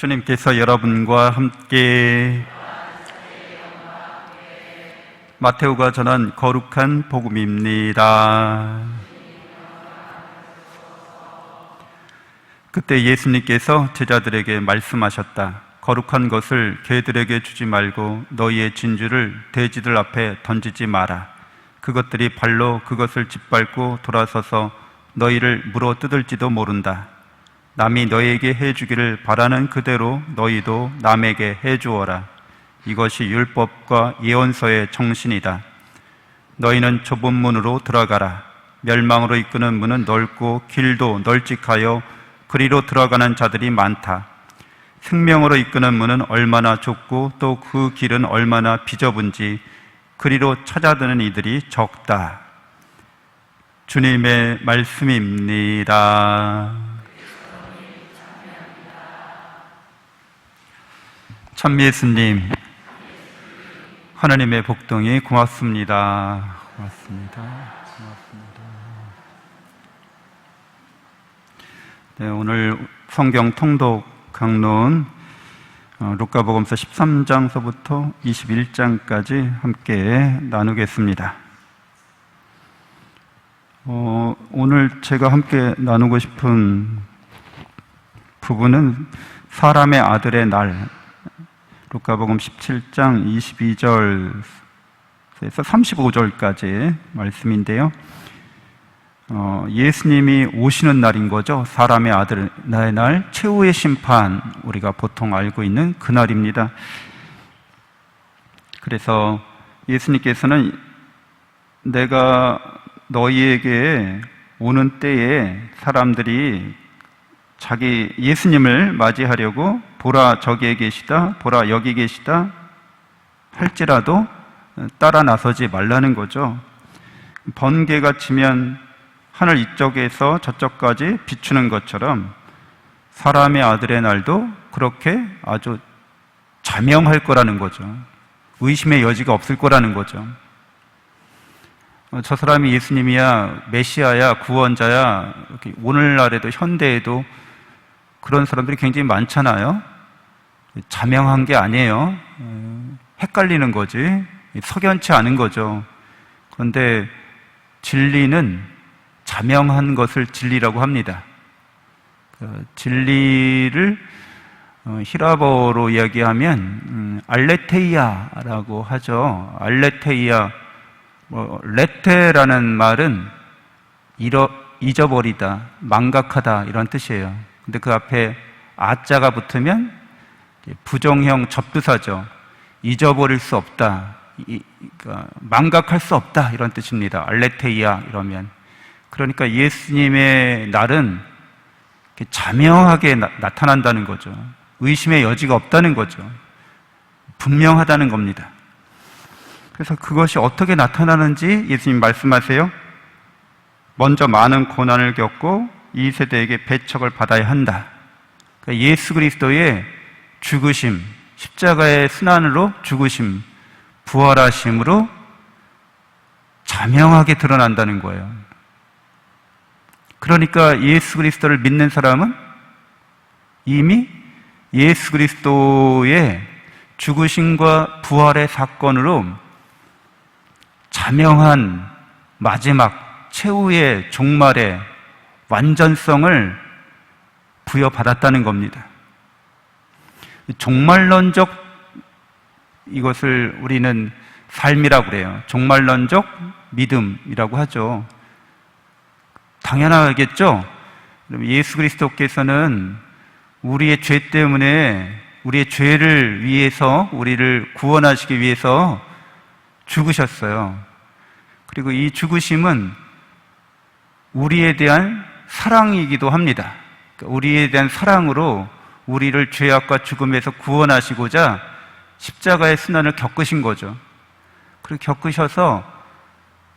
주님께서 여러분과 함께 마테오가 전한 거룩한 복음입니다. 그때 예수님께서 제자들에게 말씀하셨다. 거룩한 것을 개들에게 주지 말고 너희의 진주를 돼지들 앞에 던지지 마라. 그것들이 발로 그것을 짓밟고 돌아서서 너희를 물어 뜯을지도 모른다. 남이 너희에게 해주기를 바라는 그대로 너희도 남에게 해주어라. 이것이 율법과 예언서의 정신이다. 너희는 좁은 문으로 들어가라. 멸망으로 이끄는 문은 넓고 길도 널찍하여 그리로 들어가는 자들이 많다. 생명으로 이끄는 문은 얼마나 좁고 또 그 길은 얼마나 비좁은지 그리로 찾아드는 이들이 적다. 주님의 말씀입니다. 참 예수님, 하나님의 복동이 고맙습니다. 고맙습니다. 네, 오늘 성경 통독 강론 루카복음서 13장서부터 21장까지 함께 나누겠습니다. 오늘 제가 함께 나누고 싶은 부분은 사람의 아들의 날, 루카복음 17장 22절에서 35절까지 말씀인데요. 예수님이 오시는 날인 거죠. 사람의 아들의 날, 최후의 심판, 우리가 보통 알고 있는 그날입니다. 그래서 예수님께서는 내가 너희에게 오는 때에 사람들이 자기 예수님을 맞이하려고 보라 저기에 계시다, 보라 여기 계시다 할지라도 따라 나서지 말라는 거죠. 번개가 치면 하늘 이쪽에서 저쪽까지 비추는 것처럼 사람의 아들의 날도 그렇게 아주 자명할 거라는 거죠. 의심의 여지가 없을 거라는 거죠. 저 사람이 예수님이야, 메시아야, 구원자야, 오늘날에도 현대에도 그런 사람들이 굉장히 많잖아요. 자명한 게 아니에요. 헷갈리는 거지. 석연치 않은 거죠. 그런데 진리는 자명한 것을 진리라고 합니다. 진리를 히라버로 이야기하면 알레테이아라고 하죠. 알레테이아, 레테라는 말은 잊어버리다, 망각하다 이런 뜻이에요. 근데 그 앞에 아자가 붙으면 부정형 접두사죠. 잊어버릴 수 없다, 망각할 수 없다 이런 뜻입니다. 알레테이아 이러면. 그러니까 예수님의 날은 자명하게 나타난다는 거죠. 의심의 여지가 없다는 거죠. 분명하다는 겁니다. 그래서 그것이 어떻게 나타나는지 예수님 말씀하세요. 먼저 많은 고난을 겪고 이 세대에게 배척을 받아야 한다. 그러니까 예수 그리스도의 죽으심, 십자가의 순환으로 죽으심, 부활하심으로 자명하게 드러난다는 거예요. 그러니까 예수 그리스도를 믿는 사람은 이미 예수 그리스도의 죽으심과 부활의 사건으로 자명한 마지막 최후의 종말의 완전성을 부여받았다는 겁니다. 종말론적, 이것을 우리는 삶이라고 그래요. 종말론적 믿음이라고 하죠. 당연하겠죠? 예수 그리스도께서는 우리의 죄 때문에, 우리의 죄를 위해서, 우리를 구원하시기 위해서 죽으셨어요. 그리고 이 죽으심은 우리에 대한 사랑이기도 합니다. 우리에 대한 사랑으로 우리를 죄악과 죽음에서 구원하시고자 십자가의 순환을 겪으신 거죠. 그리고 겪으셔서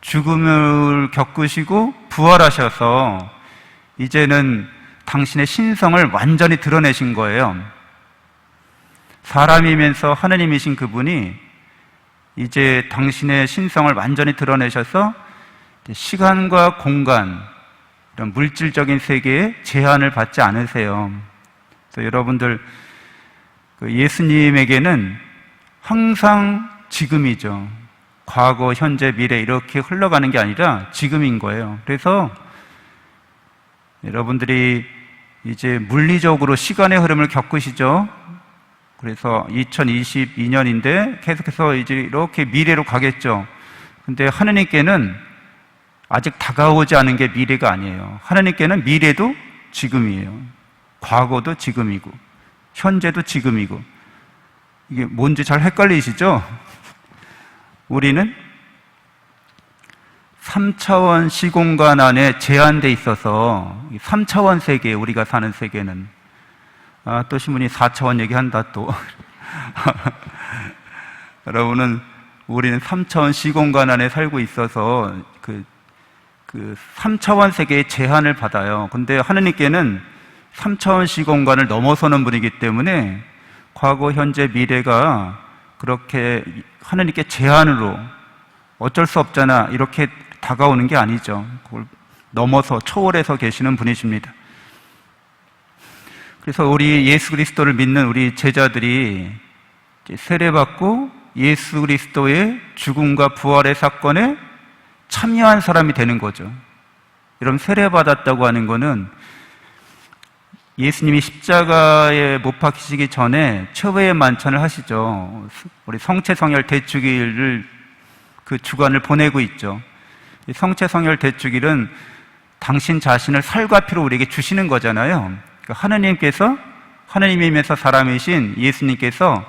죽음을 겪으시고 부활하셔서 이제는 당신의 신성을 완전히 드러내신 거예요. 사람이면서 하느님이신 그분이 이제 당신의 신성을 완전히 드러내셔서 시간과 공간, 이런 물질적인 세계에 제한을 받지 않으세요. 그래서 여러분들 예수님에게는 항상 지금이죠. 과거, 현재, 미래 이렇게 흘러가는 게 아니라 지금인 거예요. 그래서 여러분들이 이제 물리적으로 시간의 흐름을 겪으시죠. 그래서 2022년인데 계속해서 이제 이렇게 미래로 가겠죠. 근데 하느님께는 아직 다가오지 않은 게 미래가 아니에요. 하느님께는 미래도 지금이에요. 과거도 지금이고 현재도 지금이고. 이게 뭔지 잘 헷갈리시죠? 우리는 3차원 시공간 안에 제한돼 있어서 3차원 세계, 우리가 사는 세계는 또 신문이 4차원 얘기한다 또 여러분은 우리는 3차원 시공간 안에 살고 있어서 그 3차원 세계의 제한을 받아요. 근데 하느님께는 3차원 시공간을 넘어서는 분이기 때문에 과거, 현재, 미래가 그렇게 하느님께 제한으로 어쩔 수 없잖아 이렇게 다가오는 게 아니죠. 그걸 넘어서 초월해서 계시는 분이십니다. 그래서 우리 예수 그리스도를 믿는 우리 제자들이 세례받고 예수 그리스도의 죽음과 부활의 사건에 참여한 사람이 되는 거죠. 여러분, 세례받았다고 하는 거는 예수님이 십자가에 못 박히시기 전에 최후의 만찬을 하시죠. 우리 성체성혈 대축일을 그 주간을 보내고 있죠. 성체성혈 대축일은 당신 자신을 살과 피로 우리에게 주시는 거잖아요. 하느님께서, 하느님이면서 사람이신 예수님께서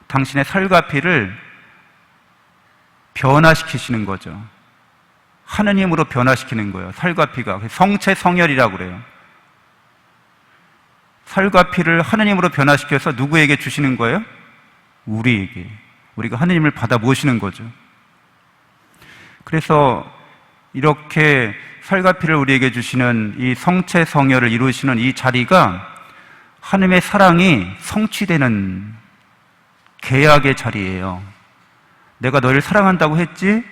당신의 살과 피를 변화시키시는 거죠. 하느님으로 변화시키는 거예요. 살과 피가. 성체성혈이라고 그래요. 살과 피를 하느님으로 변화시켜서 누구에게 주시는 거예요? 우리에게. 우리가 하느님을 받아 모시는 거죠. 그래서 이렇게 살과 피를 우리에게 주시는 이 성체성혈을 이루시는 이 자리가 하느님의 사랑이 성취되는 계약의 자리예요. 내가 너를 사랑한다고 했지?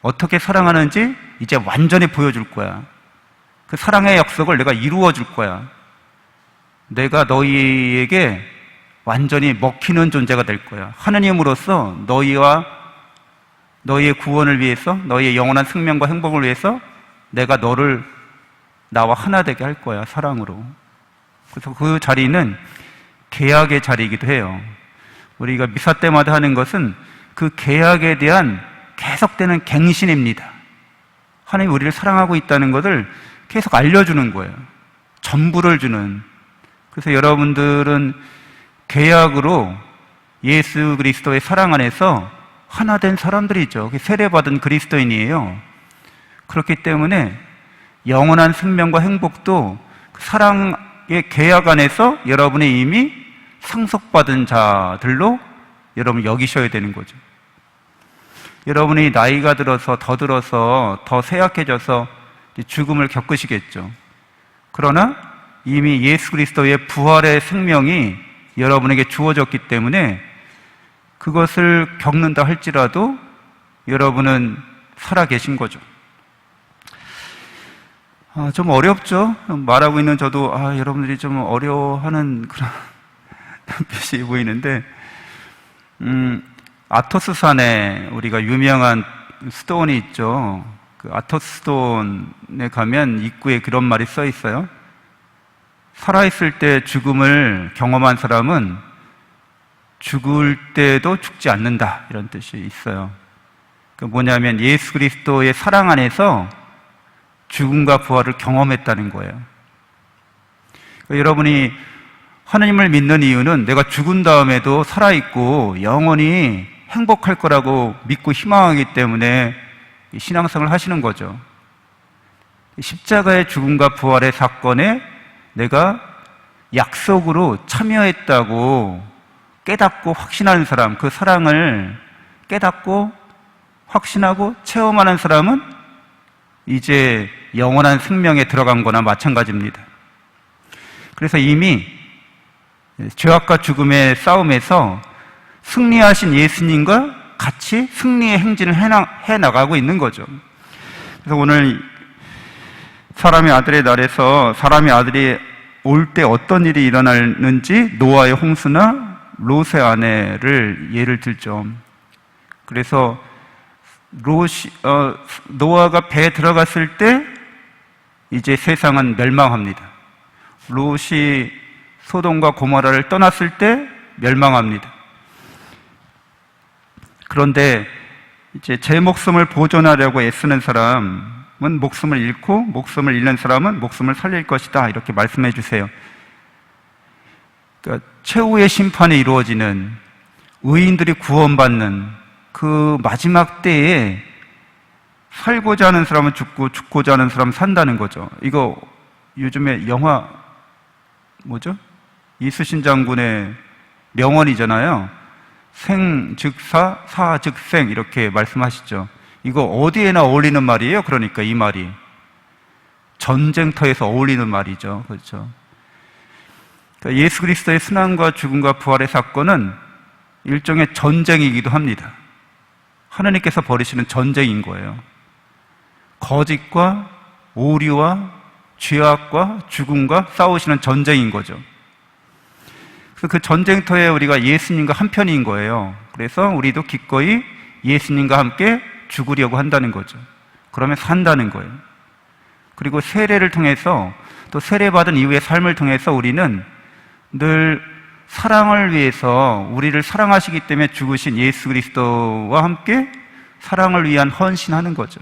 어떻게 사랑하는지 이제 완전히 보여줄 거야. 그 사랑의 약속을 내가 이루어 줄 거야. 내가 너희에게 완전히 먹히는 존재가 될 거야. 하느님으로서 너희와 너희의 구원을 위해서, 너희의 영원한 생명과 행복을 위해서 내가 너를 나와 하나 되게 할 거야, 사랑으로. 그래서 그 자리는 계약의 자리이기도 해요. 우리가 미사 때마다 하는 것은 그 계약에 대한 계속되는 갱신입니다. 하나님이 우리를 사랑하고 있다는 것을 계속 알려주는 거예요. 전부를 주는. 그래서 여러분들은 계약으로 예수 그리스도의 사랑 안에서 하나 된 사람들이죠. 세례받은 그리스도인이에요. 그렇기 때문에 영원한 생명과 행복도 사랑의 계약 안에서 여러분이 이미 상속받은 자들로 여러분 여기셔야 되는 거죠. 여러분이 나이가 들어서 더 쇠약해져서 죽음을 겪으시겠죠. 그러나 이미 예수 그리스도의 부활의 생명이 여러분에게 주어졌기 때문에 그것을 겪는다 할지라도 여러분은 살아계신 거죠. 좀 어렵죠? 말하고 있는 저도 여러분들이 좀 어려워하는 그런 눈빛이 보이는데 아토스산에 우리가 유명한 스톤이 있죠. 그 아토스 스톤에 가면 입구에 그런 말이 써 있어요. 살아있을 때 죽음을 경험한 사람은 죽을 때도 죽지 않는다, 이런 뜻이 있어요. 그 뭐냐면 예수 그리스도의 사랑 안에서 죽음과 부활을 경험했다는 거예요. 그러니까 여러분이 하나님을 믿는 이유는 내가 죽은 다음에도 살아있고 영원히 행복할 거라고 믿고 희망하기 때문에 신앙생활을 하시는 거죠. 십자가의 죽음과 부활의 사건에 내가 약속으로 참여했다고 깨닫고 확신하는 사람, 그 사랑을 깨닫고 확신하고 체험하는 사람은 이제 영원한 생명에 들어간 거나 마찬가지입니다. 그래서 이미 죄악과 죽음의 싸움에서 승리하신 예수님과 같이 승리의 행진을 해나가고 있는 거죠. 그래서 오늘 사람의 아들의 날에서 사람의 아들이 올 때 어떤 일이 일어나는지 노아의 홍수나 롯의 아내를 예를 들죠. 그래서 노아가 배에 들어갔을 때 이제 세상은 멸망합니다. 롯이 소돔과 고모라를 떠났을 때 멸망합니다. 그런데 이제 제 목숨을 보존하려고 애쓰는 사람은 목숨을 잃고 목숨을 잃는 사람은 목숨을 살릴 것이다, 이렇게 말씀해 주세요. 그러니까 최후의 심판이 이루어지는, 의인들이 구원받는 그 마지막 때에 살고자 하는 사람은 죽고 죽고자 하는 사람은 산다는 거죠. 이거 요즘에 영화 뭐죠? 이수신 장군의 명언이잖아요. 생 즉 사, 사 즉 생, 이렇게 말씀하시죠. 이거 어디에나 어울리는 말이에요. 그러니까 이 말이 전쟁터에서 어울리는 말이죠. 그렇죠? 그러니까 예수 그리스도의 순환과 죽음과 부활의 사건은 일종의 전쟁이기도 합니다. 하나님께서 벌이시는 전쟁인 거예요. 거짓과 오류와 죄악과 죽음과 싸우시는 전쟁인 거죠. 그래서 그 전쟁터에 우리가 예수님과 한편인 거예요. 그래서 우리도 기꺼이 예수님과 함께 죽으려고 한다는 거죠. 그러면 산다는 거예요. 그리고 세례를 통해서, 또 세례받은 이후의 삶을 통해서 우리는 늘 사랑을 위해서, 우리를 사랑하시기 때문에 죽으신 예수 그리스도와 함께 사랑을 위한 헌신하는 거죠.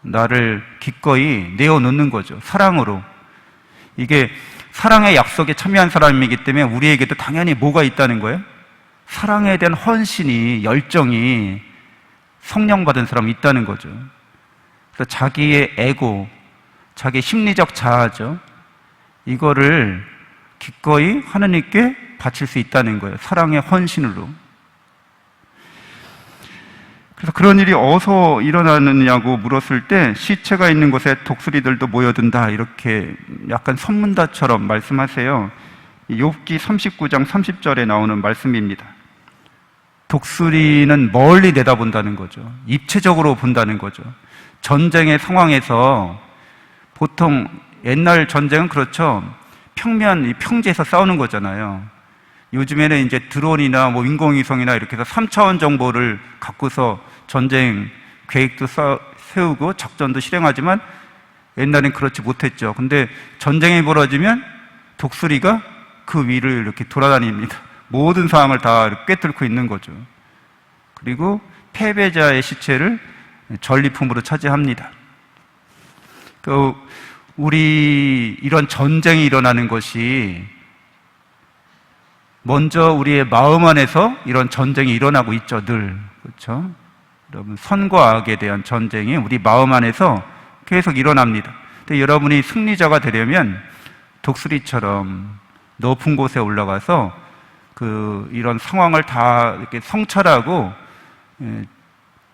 나를 기꺼이 내어놓는 거죠. 사랑으로. 이게 사랑의 약속에 참여한 사람이기 때문에 우리에게도 당연히 뭐가 있다는 거예요? 사랑에 대한 헌신이, 열정이 성령 받은 사람이 있다는 거죠. 그래서 자기의 에고, 자기의 심리적 자아죠. 이거를 기꺼이 하나님께 바칠 수 있다는 거예요. 사랑의 헌신으로. 그래서 그런 일이 어디서 일어나느냐고 물었을 때 시체가 있는 곳에 독수리들도 모여든다, 이렇게 약간 선문다처럼 말씀하세요. 욥기 39장 30절에 나오는 말씀입니다. 독수리는 멀리 내다본다는 거죠. 입체적으로 본다는 거죠. 전쟁의 상황에서 보통 옛날 전쟁은 그렇죠. 평면, 평지에서 싸우는 거잖아요. 요즘에는 이제 드론이나 뭐 인공위성이나 이렇게 해서 3차원 정보를 갖고서 전쟁 계획도 세우고 작전도 실행하지만 옛날엔 그렇지 못했죠. 근데 전쟁이 벌어지면 독수리가 그 위를 이렇게 돌아다닙니다. 모든 상황을 다 꿰뚫고 있는 거죠. 그리고 패배자의 시체를 전리품으로 차지합니다. 우리 이런 전쟁이 일어나는 것이 먼저 우리의 마음 안에서 이런 전쟁이 일어나고 있죠, 늘. 그렇죠? 여러분, 선과 악에 대한 전쟁이 우리 마음 안에서 계속 일어납니다. 근데 여러분이 승리자가 되려면 독수리처럼 높은 곳에 올라가서 이런 상황을 다 이렇게 성찰하고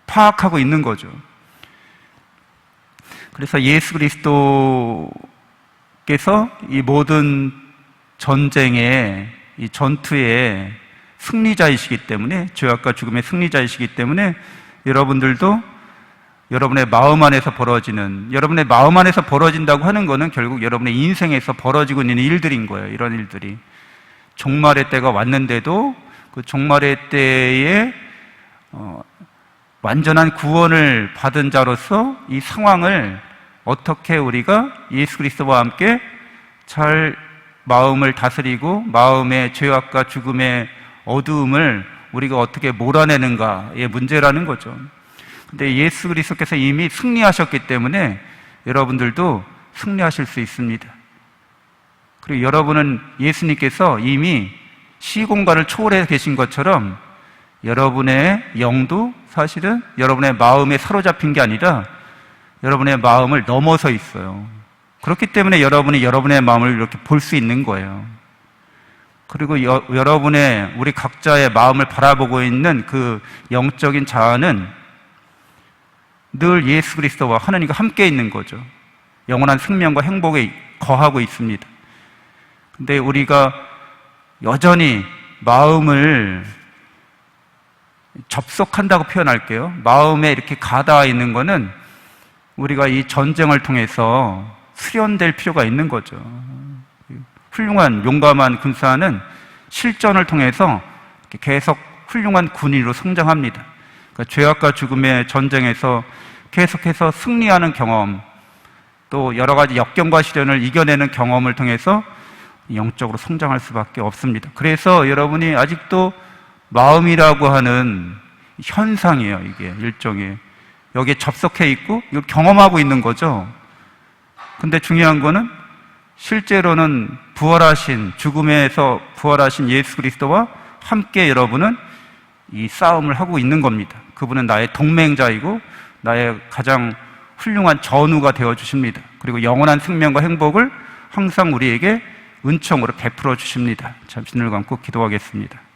파악하고 있는 거죠. 그래서 예수 그리스도께서 이 모든 전쟁에, 이 전투의 승리자이시기 때문에, 죄악과 죽음의 승리자이시기 때문에 여러분들도 여러분의 마음 안에서 벌어지는, 여러분의 마음 안에서 벌어진다고 하는 것은 결국 여러분의 인생에서 벌어지고 있는 일들인 거예요. 이런 일들이. 종말의 때가 왔는데도 그 종말의 때에 완전한 구원을 받은 자로서 이 상황을 어떻게 우리가 예수 그리스도와 함께 잘 마음을 다스리고 마음의 죄악과 죽음의 어두움을 우리가 어떻게 몰아내는가의 문제라는 거죠. 근데 예수 그리스도께서 이미 승리하셨기 때문에 여러분들도 승리하실 수 있습니다. 그리고 여러분은 예수님께서 이미 시공간을 초월해 계신 것처럼 여러분의 영도 사실은 여러분의 마음에 사로잡힌 게 아니라 여러분의 마음을 넘어서 있어요. 그렇기 때문에 여러분이 여러분의 마음을 이렇게 볼 수 있는 거예요. 그리고 여러분의, 우리 각자의 마음을 바라보고 있는 그 영적인 자아는 늘 예수 그리스도와 하나님과 함께 있는 거죠. 영원한 생명과 행복에 거하고 있습니다. 근데 우리가 여전히 마음을 접속한다고 표현할게요. 마음에 이렇게 가닿아 있는 거는 우리가 이 전쟁을 통해서 수련될 필요가 있는 거죠. 훌륭한 용감한 군사는 실전을 통해서 계속 훌륭한 군인으로 성장합니다. 그러니까 죄악과 죽음의 전쟁에서 계속해서 승리하는 경험, 또 여러 가지 역경과 시련을 이겨내는 경험을 통해서 영적으로 성장할 수밖에 없습니다. 그래서 여러분이 아직도 마음이라고 하는 현상이에요. 이게 일종의 여기에 접속해 있고 이걸 경험하고 있는 거죠. 근데 중요한 거는 실제로는 부활하신, 죽음에서 부활하신 예수 그리스도와 함께 여러분은 이 싸움을 하고 있는 겁니다. 그분은 나의 동맹자이고 나의 가장 훌륭한 전우가 되어 주십니다. 그리고 영원한 생명과 행복을 항상 우리에게 은총으로 베풀어 주십니다. 잠시 눈을 감고 기도하겠습니다.